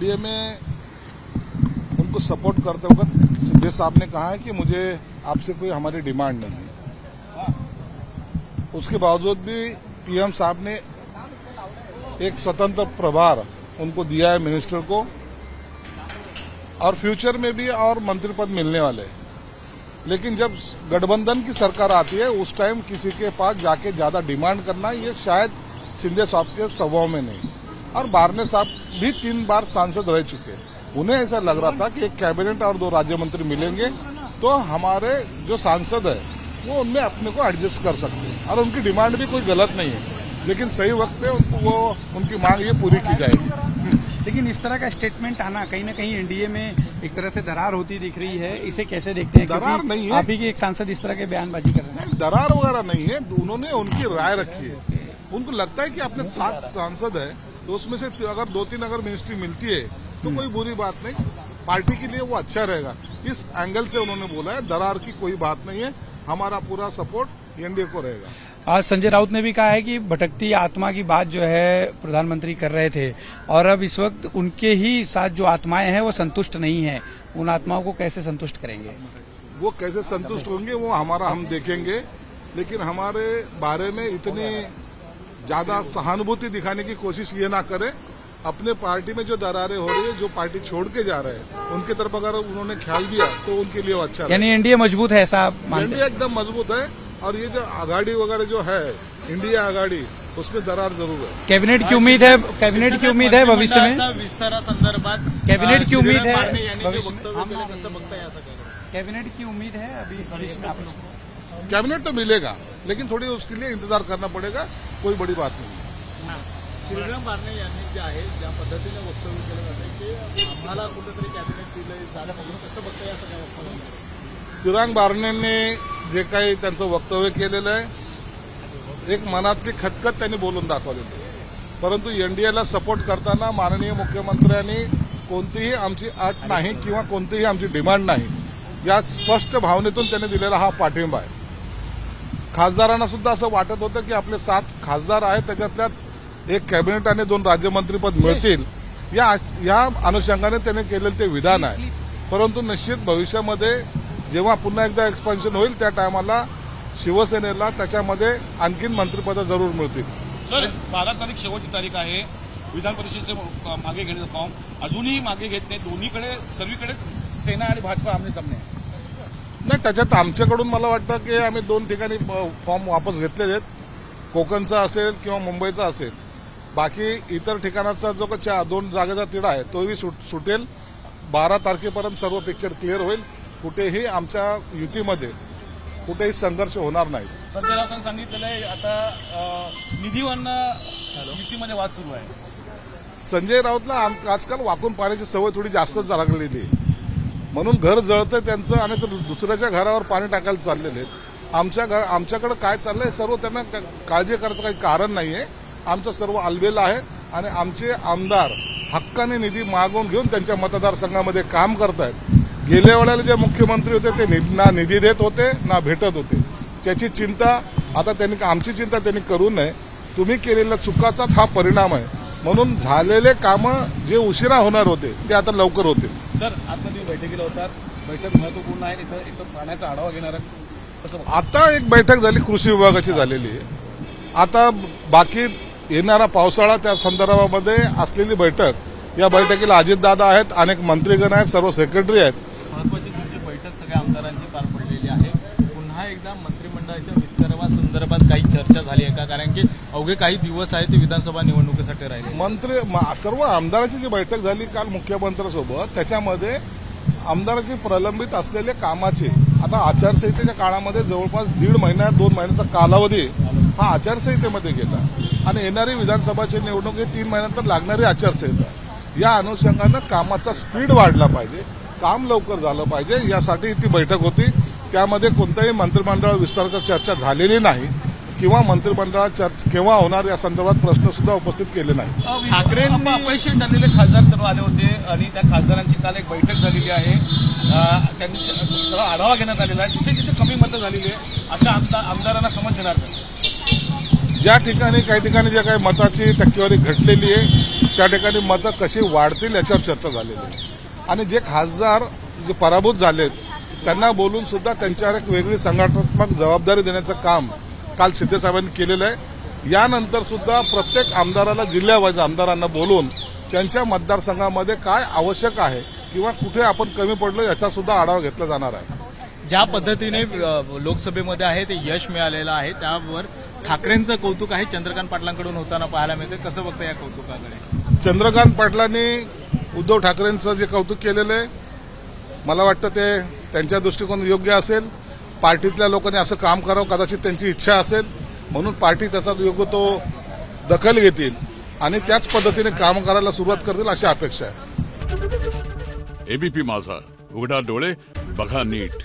NDA में उनको support करते वक्त सिद्धे साहब ने कहा है कि मुझे आपसे कोई हमारी डिमांड नहीं है। उसके बावजूद भी पीएम साहब ने एक स्वतंत्र प्रभार उनको दिया है मिनिस्टर को, और फ्यूचर में भी और मंत्री पद मिलने वाले हैं। लेकिन जब गठबंधन की सरकार आती है उस टाइम किसी के पास जाके ज्यादा डिमांड करना ये शायद शिंदे साहब के स्वभाव में नहीं। और बारने साहब भी 3 बार सांसद रह चुके हैं, उन्हें ऐसा लग रहा था कि एक कैबिनेट और 2 राज्य मंत्री मिलेंगे तो हमारे जो सांसद है वो उनमें अपने को एडजस्ट कर सकते हैं, और उनकी डिमांड भी कोई गलत नहीं है, लेकिन सही वक्त पे उनको वो उनकी मांग ये पूरी की जाएगी। लेकिन इस तरह का स्टेटमेंट आना कहीं ना कहीं एनडीए में एक तरह से दरार होती दिख रही है, इसे कैसे देखते हैं? दरार नहीं है, आप ही के एक सांसद इस तरह के बयानबाजी कर रहे हैं। दरार वगैरह नहीं है, उन्होंने उनकी राय रखी है। उनको लगता है कि अपने 7 सांसद है तो उसमें से अगर 2-3 अगर मिनिस्ट्री मिलती है तो कोई बुरी बात नहीं, पार्टी के लिए वो अच्छा रहेगा। इस एंगल से उन्होंने बोला है, दरार की कोई बात नहीं है, हमारा पूरा सपोर्ट एनडीए को रहेगा। आज संजय राउत ने भी कहा है कि भटकती आत्मा की बात जो है प्रधानमंत्री कर रहे थे, और अब इस वक्त उनके ही साथ जो आत्माएं हैं वो संतुष्ट नहीं है। उन आत्माओं को कैसे संतुष्ट करेंगे? वो कैसे संतुष्ट होंगे वो हम देखेंगे, लेकिन हमारे बारे में इतनी ज्यादा सहानुभूति दिखाने की कोशिश ये ना करें। अपने पार्टी में जो दरारें हो रही है, जो पार्टी छोड़ के जा रहे हैं, उनकी तरफ अगर उन्होंने ख्याल दिया तो उनके लिए अच्छा है। यानी एनडीए मजबूत है, ऐसा आप मानते हैं? एनडीए एकदम मजबूत है, और ये जो आघाड़ी वगैरह जो है इंडिया आघाड़ी, उसमें दरार जरूर है। कैबिनेट की उम्मीद है, कैबिनेट की उम्मीद है भविष्य में विस्तारासंदर्भात कैबिनेट की उम्मीद है भविष्य कैबिनेट की उम्मीद है अभी भविष्य में? आप कैबिनेट तो मिलेगा, लेकिन थोड़ी उसके लिए इंतजार करना पड़ेगा, कोई बड़ी बात नहीं। श्रीराम बारणे यांनी जे आहे ज्या पद्धतीने वक्तव्य केलं जाते की आम्हाला कुठेतरी कॅबिनेट दिलंय जागा म्हणून कसं बघताय असं काय वक्तव्य? श्रीराम बारणेंनी जे काही त्यांचं वक्तव्य केलेलं आहे, एक मनातली खतखत त्यांनी बोलून दाखवलेली आहे। परंतु एनडीएला सपोर्ट करताना माननीय मुख्यमंत्र्यांनी कोणतीही आमची अट नाही किंवा कोणतीही आमची डिमांड नाही, या स्पष्ट भावनेतून त्यांनी दिलेला हा पाठिंबा आहे। खासदारांना सुद्धा असं वाटत होतं की आपले 7 खासदार आहेत, त्याच्यातल्यात एक कॅबिनेट आणि 2 राज्यमंत्रीपद मिळतील, या अनुषंगाने त्यांनी केलेलं ते विधान आहे। परंतु निश्चित भविष्यामध्ये जेव्हा पुन्हा एकदा एक्सपान्शन होईल त्या टायमाला शिवसेनेला त्याच्यामध्ये आणखीन मंत्रिपद जरूर मिळतील। सर, 12 तारीख शेवटची तारीख आहे विधान परिषदेचे मागे घेण्याचा फॉर्म अजूनही मागे घेत नाही। दोन्हीकडे सर्वीकडेच सेना आणि भाजपा आमने सामने आहे। नाही, त्याच्यात आमच्याकडून मला वाटतं की आम्ही 2 ठिकाणी फॉर्म वापस घेतलेले आहेत, कोकणचा असेल किंवा मुंबईचा असेल। बाकी इतर ठिकाणाचा जो 2 जागेचा तिढा आहे तोही सुटेल। 12 तारखेपर्यंत सर्व पिक्चर क्लिअर होईल। कुठेही आमच्या युतीमध्ये कुठेही संघर्ष होणार नाही। संजय राऊतांनी सांगितलेलं आहे आता निधीवांना युतीमध्ये वाद सुरू आहे। संजय राऊतला आजकाल वाकून पाण्याची सवय थोडी जास्तच लागलेली आहे, म्हणून घर जळतंय त्यांचं आणि दुसऱ्याच्या घरावर पाणी टाकायला चाललेले आहेत। आमच्याकडे काय चाललंय सर्व त्यांना काळजी करायचं काही कारण नाहीये। आमचं सर्व आलबेल आहे आणि आमचे आमदार हक्काने निधी मागून घेऊन त्यांच्या मतदारसंघामध्ये काम करतायत। गेल्या वेळेला जे मुख्यमंत्री होते ते ना निधी देत होते ना भेटत होते, त्याची चिंता आता त्यांनी, आमची चिंता त्यांनी करू नये। तुम्ही केलेल्या चुकाचाच हा परिणाम आहे, म्हणून झालेले कामं जे उशिरा होणार होते ते आता लवकर होते। सर, आता तुम्ही बैठकीला होतात, बैठक महत्वपूर्ण आहे, इथं पाण्याचा आढावा घेणार आहे कसं? आता एक बैठक झाली कृषी विभागाची झालेली आहे, आता बाकी येणारा पावसाळा त्या संदर्भामध्ये असलेली बैठक, या बैठकीला अजितदादा आहेत, अनेक मंत्रीगण आहेत, सर्व सेक्रेटरी आहेत। महत्वाची तुमची बैठक सगळ्या आमदारांची पार पडलेली आहे। पुन्हा एकदा मंत्रिमंडळाच्या विस्तारासंदर्भात काही चर्चा झाली आहे का? कारण की अवघे काही दिवस आहेत ते विधानसभा निवडणुकीसाठी राहिले। सर्व आमदारांची जी बैठक झाली काल मुख्यमंत्र्यांसोबत, त्याच्यामध्ये आमदारांची प्रलंबित असलेले कामाचे, आता आचारसंहितेच्या काळामध्ये जवळपास 1.5 महिना 2 महिन्याचा कालावधी हा आचारसंहितेमध्ये गेला, आणि येणारी विधानसभाची निवडणूक ही 3 महिन्यानंतर लागणारी आचारसंहिता, या अनुषंगानं कामाचा स्पीड वाढला पाहिजे, काम लवकर झालं पाहिजे, यासाठी ती बैठक होती। त्यामध्ये कोणत्याही मंत्रिमंडळ विस्ताराची चर्चा झालेली नाही किंवा मंत्रिमंडळात केव्हा होणार या संदर्भात प्रश्न सुद्धा उपस्थित केले नाही। ठाकरेंनी अपयशी ठरलेले खासदार सर्व आले होते आणि त्या खासदारांची काल एक बैठक झालेली आहे, त्यांनी सर्व आढावा घेण्यात आलेला आहे। जिथे जिथे कमी मतं झालेली आहे अशा आमदारांना समज देणार का? ज्या ठिकाणी काही ठिकाणी ज्या काही मताची टक्केवारी घटलेली आहे त्या ठिकाणी मतं कशी वाढतील याच्यावर चर्चा झालेली आहे. आणि जे खासदार जे पराभूत झालेत त्यांना बोलून सुद्धा त्यांच्यावर एक वेगळी संघटनात्मक जबाबदारी देण्याचं काम काल शिंदेसाहेबांनी केलेलं आहे. यानंतर सुद्धा प्रत्येक आमदाराला जिल्ह्यावाईज आमदारांना बोलून त्यांच्या मतदारसंघामध्ये काय आवश्यक आहे किंवा कुठे आपण कमी पडलो याचा सुद्धा आढावा घेतला जाणार आहे. ज्या पद्धतीने लोकसभेमध्ये आहे ते यश मिळालेलं आहे त्यावर ठाकरेंचं कौतुक आहे चंद्रकांत पाटलांकडून होताना पाहायला मिळते. कसं बघता या कौतुकाकडे? चंद्रकांत पाटलांनी उद्धव ठाकरेंचं जे कौतुक केलेलं आहे मला वाटतं ते त्यांच्या दृष्टिकोन योग्य असेल. पार्टीतल्या लोकांनी असं काम करावं कदाचित त्यांची इच्छा असेल म्हणून पार्टी त्याचा योग्य तो दखल घेतील आणि त्याच पद्धतीने काम करायला सुरुवात करतील अशी अपेक्षा आहे. एबीपी माझा, उघडा डोळे बघा नीट.